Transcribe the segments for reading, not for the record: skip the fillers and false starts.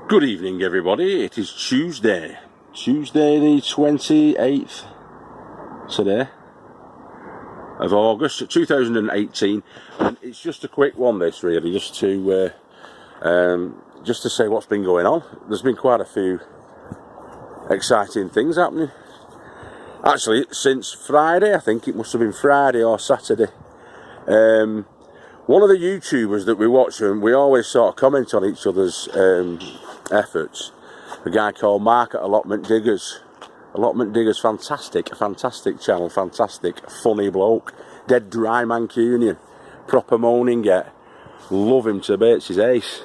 Good evening, everybody. It is Tuesday the 28th today of August 2018, and it's just a quick one, this really, just to say what's been going on. There's been quite a few exciting things happening. Actually, since Friday, I think it must have been Friday or Saturday. One of the YouTubers that we watch, and we always sort of comment on each other's efforts, a guy called Mark at Allotment Diggers. Allotment Diggers, fantastic channel, fantastic, funny bloke, dead dry Mancunian, proper moaning get, love him to bits, he's ace.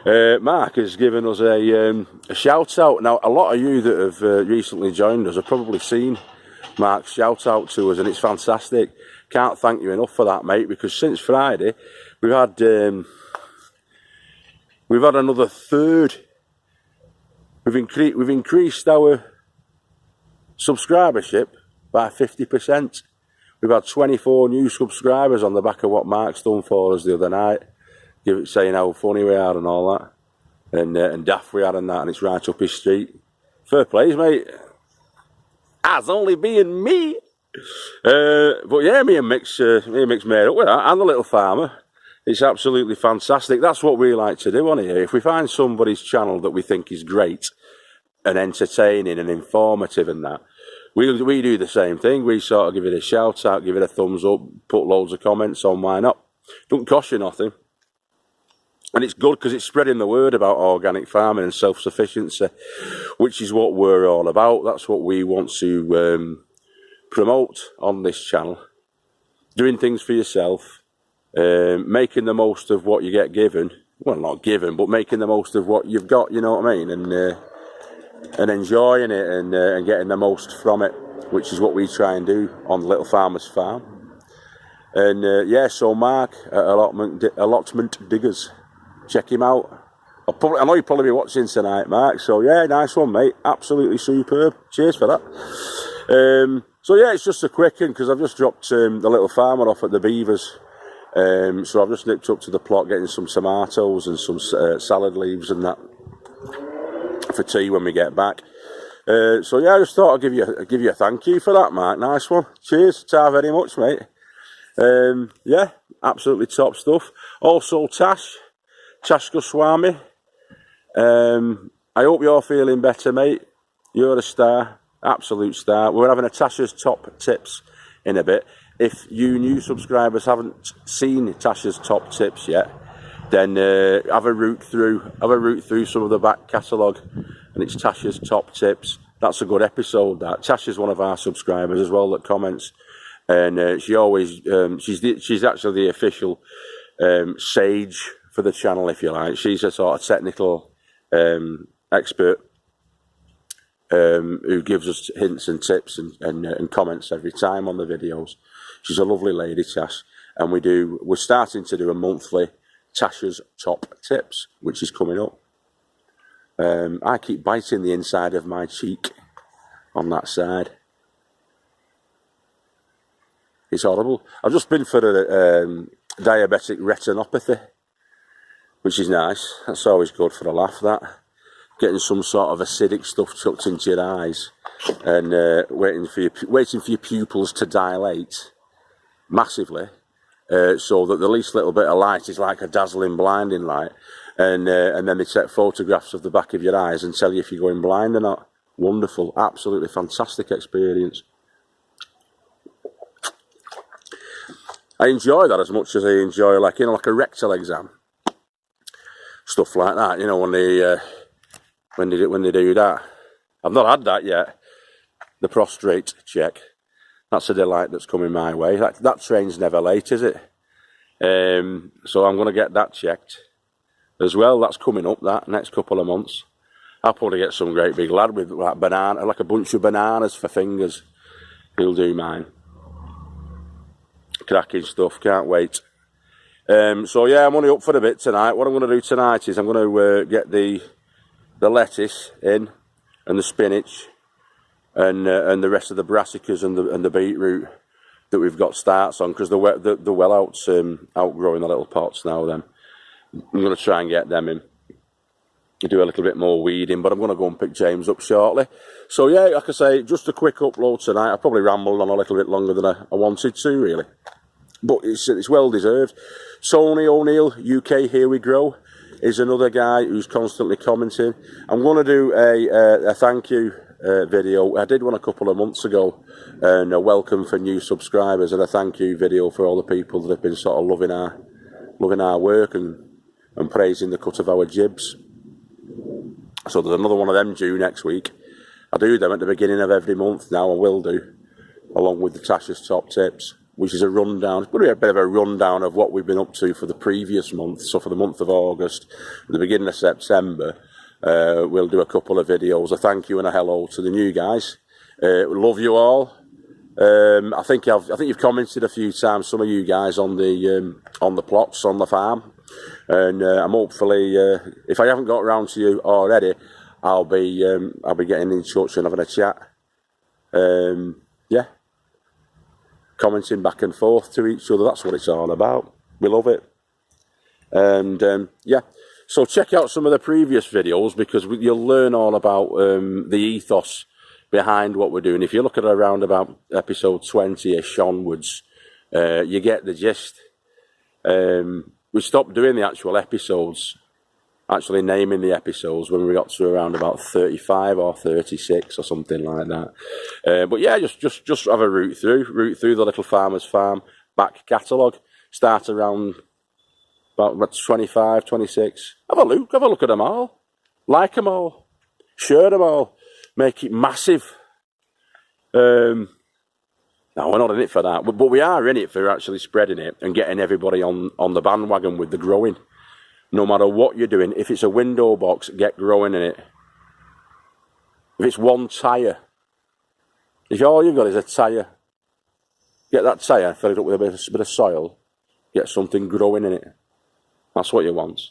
Mark has given us a shout out. Now, a lot of you that have recently joined us have probably seen Mark's shout out to us, and it's fantastic. Can't thank you enough for that, mate, because since Friday we've had another third. We've increased our subscribership by 50%. We've had 24 new subscribers on the back of what Mark's done for us the other night, saying how funny we are and all that, and daft we are and that, and it's right up his street. Fair plays, mate. As only being me. But yeah, me and Mick's made up with that, and the little farmer. It's absolutely fantastic. That's what we like to do on here. If we find somebody's channel that we think is great and entertaining and informative and that, we do the same thing. We sort of give it a shout out, give it a thumbs up, put loads of comments on, why not? Don't cost you nothing. And it's good because it's spreading the word about organic farming and self-sufficiency, which is what we're all about. That's what we want to promote on this channel. Doing things for yourself. Making the most of what you get given, well, not given, but making the most of what you've got, you know what I mean, and enjoying it and getting the most from it, which is what we try and do on Little Farmer's Farm. And yeah, so Mark at Allotment Diggers, check him out. I know you'll probably be watching tonight, Mark, so yeah, nice one, mate, absolutely superb, cheers for that. So yeah, it's just a quick one because I've just dropped the Little Farmer off at the Beavers. So I've just nipped up to the plot getting some tomatoes and some salad leaves and that for tea when we get back. So yeah, I just thought I'd give you a thank you for that, Mark. Nice one. Cheers. Ta very much, mate. Yeah, absolutely top stuff. Also, Tash Goswami. I hope you're feeling better, mate. You're a star, absolute star. We're having a Tasha's top tips in a bit. If you new subscribers haven't seen Tasha's top tips yet, then have a route through some of the back catalogue, and it's Tasha's top tips. That's a good episode. That Tasha's one of our subscribers as well that comments, and she always she's actually the official sage for the channel, if you like. She's a sort of technical expert who gives us hints and tips and comments every time on the videos. She's a lovely lady, Tash, and we're starting to do a monthly Tasha's Top Tips, which is coming up. I keep biting the inside of my cheek on that side. It's horrible. I've just been for a diabetic retinopathy, which is nice. That's always good for a laugh, that. Getting some sort of acidic stuff chucked into your eyes and waiting for your pupils to dilate massively, so that the least little bit of light is like a dazzling blinding light, and then they take photographs of the back of your eyes and tell you if you're going blind or not. Wonderful, absolutely fantastic experience. I enjoy that as much as I enjoy like a rectal exam, stuff like that. You know, when they do that. I've not had that yet. The prostate check. That's a delight that's coming my way. That train's never late, is it? So I'm going to get that checked as well. That's coming up, that next couple of months. I'll probably get some great big lad with like a bunch of bananas for fingers. He'll do mine. Cracking stuff, can't wait. So yeah, I'm only up for a bit tonight. What I'm going to do tonight is I'm going to get the lettuce in, and the spinach, and the rest of the brassicas and the beetroot that we've got starts on, because the well outgrowing the little pots now. Then I'm going to try and get them in. do a little bit more weeding, but I'm going to go and pick James up shortly. So yeah, like I say, just a quick upload tonight. I probably rambled on a little bit longer than I wanted to, really. But it's well deserved. Tony O'Neill, UK Here We Grow, is another guy who's constantly commenting. I'm going to do a thank you video. I did one a couple of months ago, and a welcome for new subscribers, and a thank you video for all the people that have been sort of loving our work and praising the cut of our jibs. So there's another one of them due next week. I do them at the beginning of every month now, I will do, along with the Tasha's Top Tips, which is a rundown. It's going to be a bit of a rundown of what we've been up to for the previous month. So for the month of August, at the beginning of September, we'll do a couple of videos, a thank you and a hello to the new guys. Love you all. I think you've commented a few times, some of you guys, on the plots on the farm, and I'm hopefully, if I haven't got around to you already, I'll be getting in touch and having a chat. Yeah, commenting back and forth to each other. That's what it's all about. We love it. And yeah, so check out some of the previous videos, because you'll learn all about the ethos behind what we're doing. If you look at around about episode 20-ish onwards, you get the gist. We stopped doing the actual episodes, actually naming the episodes, when we got to around about 35 or 36 or something like that. But yeah, just have a route through the Little Farmer's Farm back catalogue. Start around about 25, 26. Have a look at them all. Like them all. Share them all. Make it massive. No, we're not in it for that, but we are in it for actually spreading it and getting everybody on the bandwagon with the growing. No matter what you're doing, if it's a window box, get growing in it. If it's one tyre, if all you've got is a tyre, get that tyre, fill it up with a bit of soil, get something growing in it. That's what you want.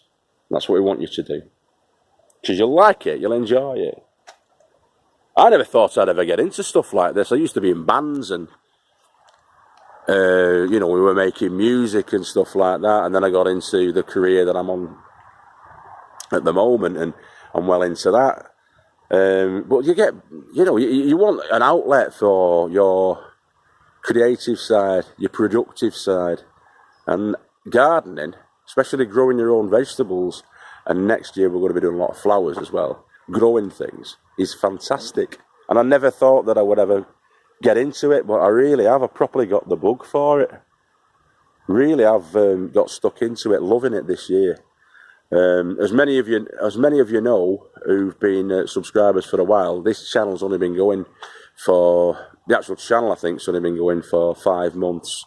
That's what we want you to do. Because you'll like it, you'll enjoy it. I never thought I'd ever get into stuff like this. I used to be in bands and, you know, we were making music and stuff like that. And then I got into the career that I'm on at the moment, and I'm well into that. But you get, you know, you want an outlet for your creative side, your productive side. And gardening, especially growing your own vegetables, and next year we're going to be doing a lot of flowers as well, growing things, is fantastic. And I never thought that I would ever get into it, but I really have. I properly got the bug for it. Really, I've got stuck into it, loving it this year. As many of you know, who've been subscribers for a while, this channel's only been going for, the actual channel I think's only been going for 5 months.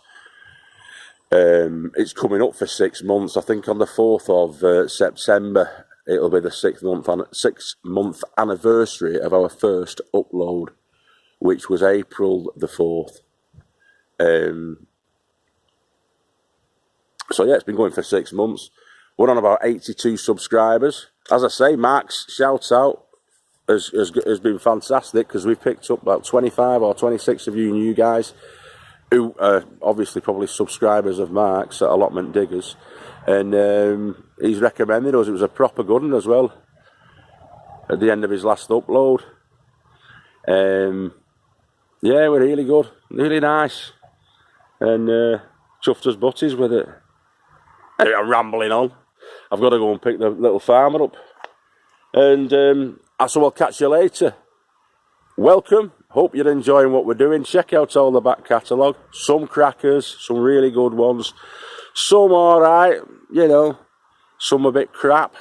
It's coming up for 6 months. I think on the 4th of September, it'll be the 6-month anniversary of our first upload, which was April the 4th. So yeah, it's been going for 6 months. We're on about 82 subscribers. As I say, Mark's shout out has been fantastic, because we've picked up about 25 or 26 of you new guys who are obviously probably subscribers of Mark's at Allotment Diggers. And he's recommended us. It was a proper good one as well at the end of his last upload. Yeah, we're really good, really nice, and chuffed us butties with it. Anyway, I'm rambling on. I've got to go and pick the Little Farmer up, and so I'll catch you later. Welcome. Hope you're enjoying what we're doing. Check out all the back catalogue. Some crackers, some really good ones. Some alright, you know, some a bit crap.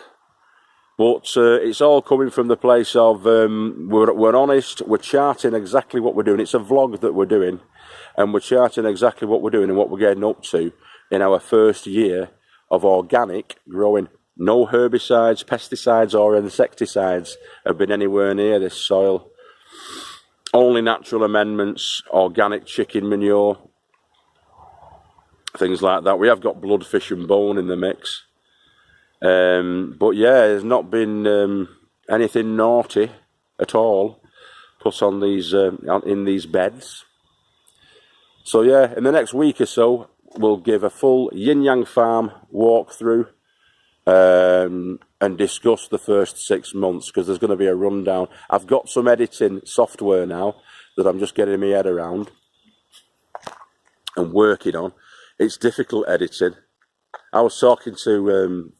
But it's all coming from the place of we're honest, we're charting exactly what we're doing. It's a vlog that we're doing, and we're charting exactly what we're doing and what we're getting up to in our first year of organic growing. No herbicides, pesticides or insecticides have been anywhere near this soil. Only natural amendments, organic chicken manure, things like that. We have got blood, fish and bone in the mix. But yeah, there's not been anything naughty at all put on these in these beds. So yeah, in the next week or so, we'll give a full Yin Yang Farm walkthrough and discuss the first 6 months, because there's going to be a rundown. I've got some editing software now that I'm just getting my head around and working on. It's difficult editing. I was talking to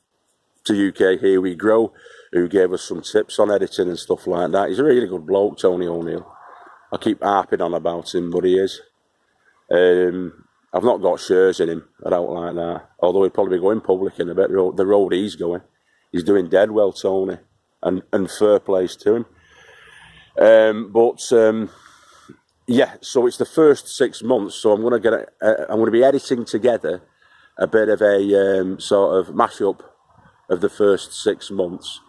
UK Here We Grow, who gave us some tips on editing and stuff like that. He's a really good bloke, Tony O'Neill. I keep harping on about him, but he is. I've not got shares in him, I don't like that. Although he'd probably be going public in a bit, the road he's going. He's doing dead well, Tony, and fair place to him. Yeah, so it's the first 6 months, so I'm going to be editing together a bit of a sort of mashup of the first 6 months,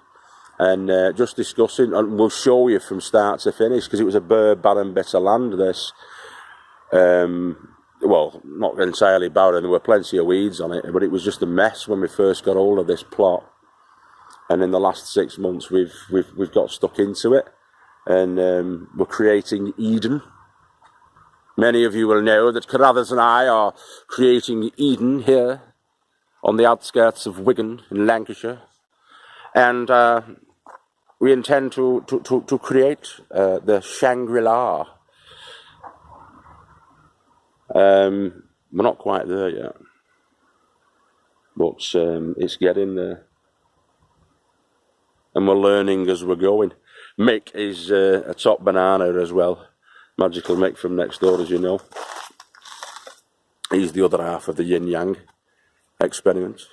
and just discussing, and we'll show you from start to finish, because it was a bare, barren bit of land, this. Well, not entirely barren, there were plenty of weeds on it, but it was just a mess when we first got hold of this plot. And in the last 6 months, we've got stuck into it, and we're creating Eden. Many of you will know that Carruthers and I are creating Eden here on the outskirts of Wigan in Lancashire, and we intend to create the Shangri-La. We're not quite there yet, but it's getting there, and we're learning as we're going. Mick is a top banana as well. Magical Mick from next door, as you know. He's the other half of the yin yang experiment,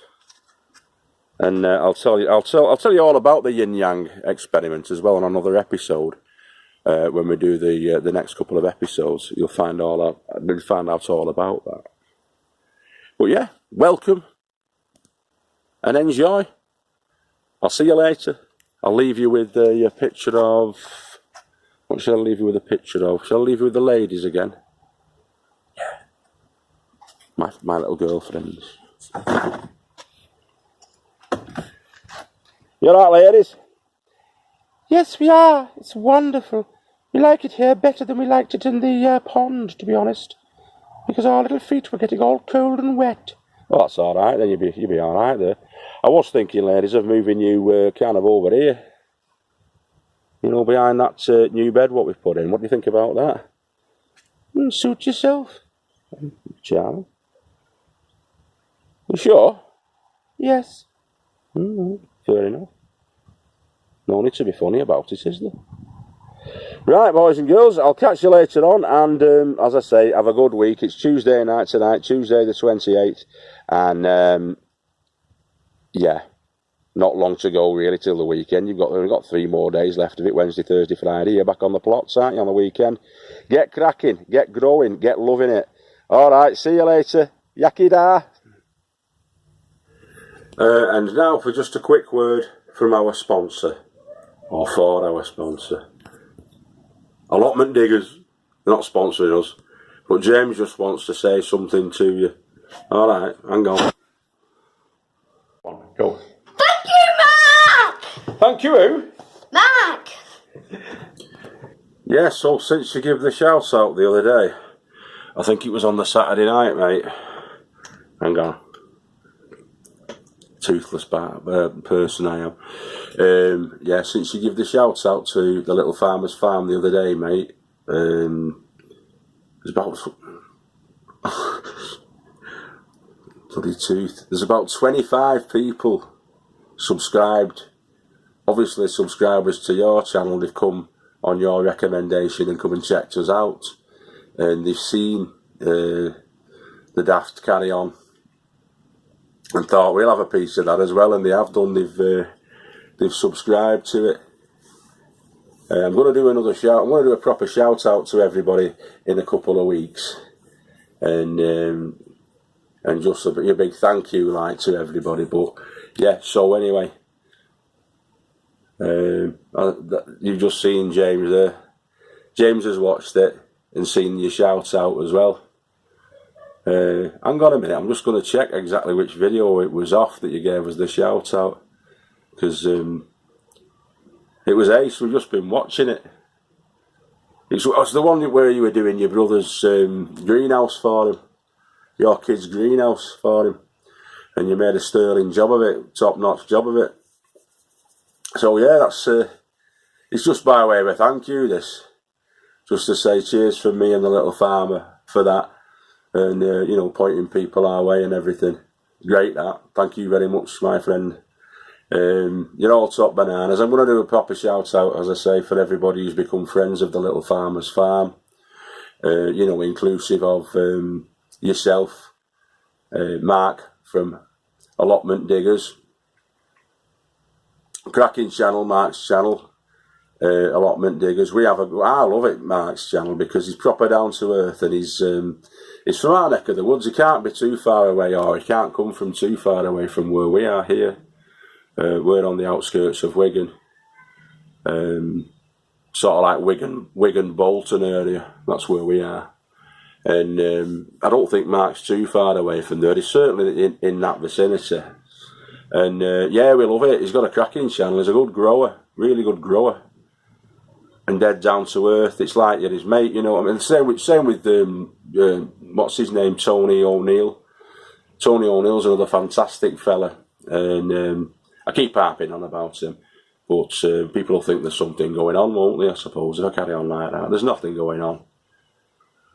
and I'll tell you all about the yin yang experiment as well on another episode. When we do the next couple of episodes, you'll find out all about that. But yeah, welcome and enjoy. I'll see you later. I'll leave you with a picture of. What shall I leave you with a picture of? Shall I leave you with the ladies again? Yeah. My little girlfriends. You alright, ladies? Yes, we are. It's wonderful. We like it here better than we liked it in the pond, to be honest. Because our little feet were getting all cold and wet. Well, that's alright, then you'll be alright there. I was thinking, ladies, of moving you kind of over here. You know, behind that new bed what we've put in. What do you think about that? Suit yourself. Charlie? You sure? Yes. Fair enough. No need to be funny about it, is there? Right, boys and girls, I'll catch you later on, and as I say, have a good week. It's Tuesday night tonight, Tuesday the 28th, and yeah, not long to go really till the weekend. We've got 3 more days left of it, Wednesday, Thursday, Friday. You're back on the plots, aren't you, on the weekend? Get cracking, get growing, get loving it. Alright, see you later. Yakida. And now for just a quick word from our sponsor, or for our sponsor. Allotment Diggers, they're not sponsoring us, but James just wants to say something to you. Alright, hang on. Go. Thank you, Mark! Thank you, who? Mark! Yeah, so since you gave the shout out the other day, I think it was on the Saturday night, mate. Hang on. Toothless person I am. Yeah, since you give the shout out to the Little Farmer's Farm the other day, mate, there's about bloody tooth. There's about 25 people subscribed. Obviously, subscribers to your channel. They've come on your recommendation and come and checked us out, and they've seen the Daft Carry On. And thought we'll have a piece of that as well, and they have done. They've subscribed to it. I'm going to do another shout. I'm going to do a proper shout out to everybody in a couple of weeks, and just a big thank you, like, to everybody. But yeah, so anyway, you've just seen James there. James has watched it and seen your shout out as well. Hang on a minute, I'm just going to check exactly which video it was off that you gave us the shout out, because it was ace. We've just been watching it. It's the one where you were doing your brother's greenhouse for him, your kid's greenhouse for him, and you made a sterling job of it, top-notch job of it. So yeah, that's it's just by way of a thank you, this. Just to say cheers from me and the little farmer for that, and you know, pointing people our way and everything. Great that. Thank you very much, my friend. You're all top bananas. I'm going to do a proper shout out, as I say, for everybody who's become friends of the Little Farmer's Farm. You know, inclusive of yourself, Mark from Allotment Diggers, cracking channel, Mark's channel, Allotment Diggers. I love it, Mark's channel, because he's proper down to earth, and he's from our neck of the woods. He can't be too far away, or he can't come from too far away from where we are here. We're on the outskirts of Wigan, sort of like Wigan Bolton area. That's where we are, and I don't think Mark's too far away from there. He's certainly in that vicinity, and yeah, we love it. He's got a cracking channel. He's a good grower, really good grower, and dead down to earth. It's like you're his mate, you know. I mean, same with what's his name, Tony O'Neill. Tony O'Neill's another fantastic fella, and I keep harping on about him, but people will think there's something going on, won't they, I suppose, if I carry on like that. There's nothing going on.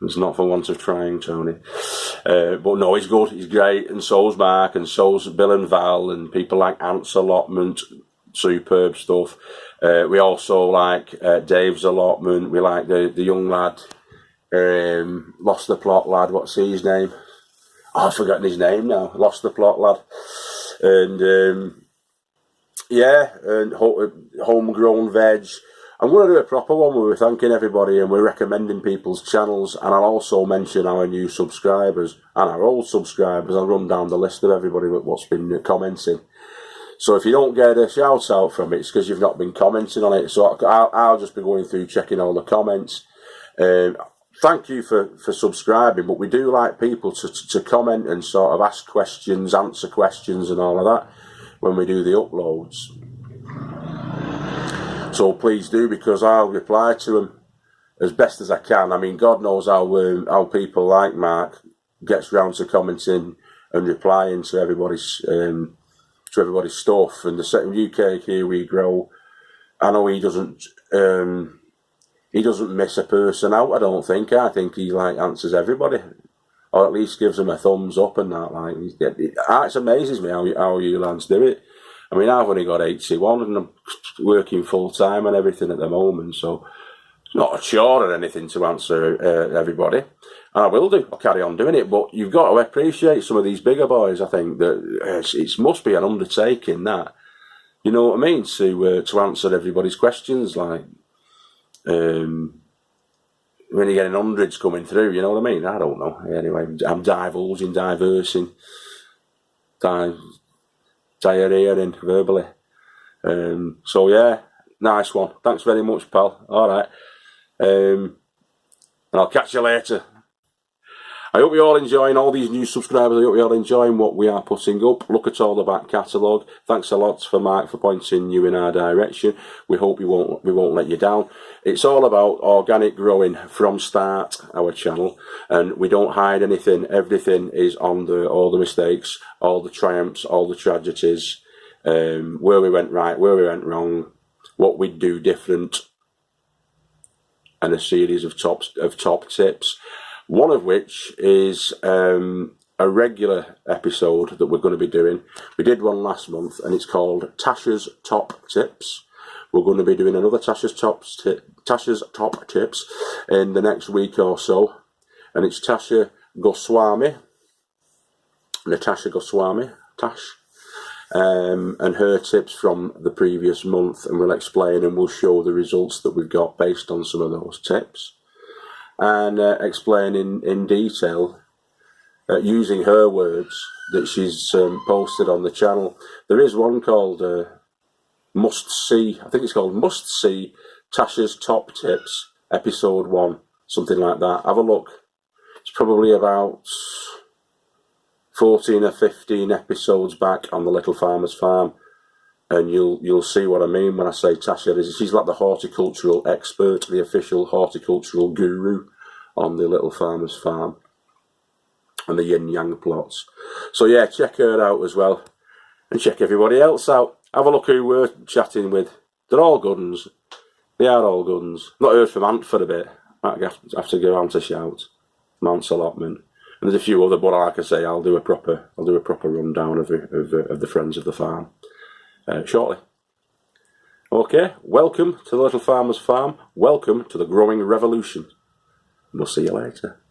It's not for want of trying, Tony. But no, he's good, he's great, and so's Mark, and so's Bill and Val, and people like Ant's Allotment, superb stuff. We also like Dave's Allotment. We like the young lad, Lost the Plot lad, what's his name? Oh, I've forgotten his name now. Lost the Plot lad. And yeah, and homegrown veg. I'm going to do a proper one where we're thanking everybody and we're recommending people's channels, and I'll also mention our new subscribers and our old subscribers. I'll run down the list of everybody what's been commenting. So if you don't get a shout out from it, it's because you've not been commenting on it. So I'll just be going through checking all the comments. Thank you for subscribing, but we do like people to comment and sort of ask questions, answer questions and all of that when we do the uploads. So please do, because I'll reply to them as best as I can. I mean, God knows how people like Mark gets round to commenting and replying to everybody's stuff. And the UK Kiwi Grow, I know he doesn't miss a person out, I don't think. I think he like answers everybody, or at least gives them a thumbs up and that. Like, it amazes me how you lads do it. I mean, I've only got 81 and I'm working full time and everything at the moment, so it's not a chore or anything to answer everybody. And I will do. I'll carry on doing it. But you've got to appreciate some of these bigger boys. I think that it must be an undertaking, that, you know what I mean, to answer everybody's questions. Like, when you're getting hundreds coming through, you know what I mean? I don't know. Anyway, I'm divulging, diversing, diarrheaing verbally. So yeah, nice one. Thanks very much, pal. All right. And I'll catch you later. I hope you're all enjoying all these new subscribers. I hope you're all enjoying what we are putting up. Look at all the back catalogue. Thanks a lot for Mark for pointing you in our direction. We hope we won't let you down. It's all about organic growing from start, our channel, and we don't hide anything. Everything is on there, all the mistakes, all the triumphs, all the tragedies, where we went right, where we went wrong, what we'd do different, and a series of top tips. One of which is a regular episode that we're going to be doing. We did one last month, and it's called Tasha's Top Tips. We're going to be doing another Tasha's Top Tips in the next week or so, and it's Tasha Goswami, Natasha Goswami, Tash, and her tips from the previous month, and we'll explain and we'll show the results that we've got based on some of those tips. And explain in detail, using her words that she's posted on the channel. There is one called Must See, I think it's called Must See Tasha's Top Tips, Episode 1, something like that. Have a look. It's probably about 14 or 15 episodes back on the Little Farmer's Farm, and you'll see what I mean when I say Tasha. She's like the horticultural expert, the official horticultural guru on the Little Farmer's Farm. and the yin yang plots. So yeah, check her out as well, and check everybody else out. Have a look who we're chatting with. They're all good uns. They are all good uns. Not heard from Ant for a bit. Might have to give Ant a shout. Mount's allotment. And there's a few other, but like I say, I'll do a proper rundown of the friends of the farm shortly. Okay, welcome to the Little Farmer's Farm. Welcome to the growing revolution. We'll see you later.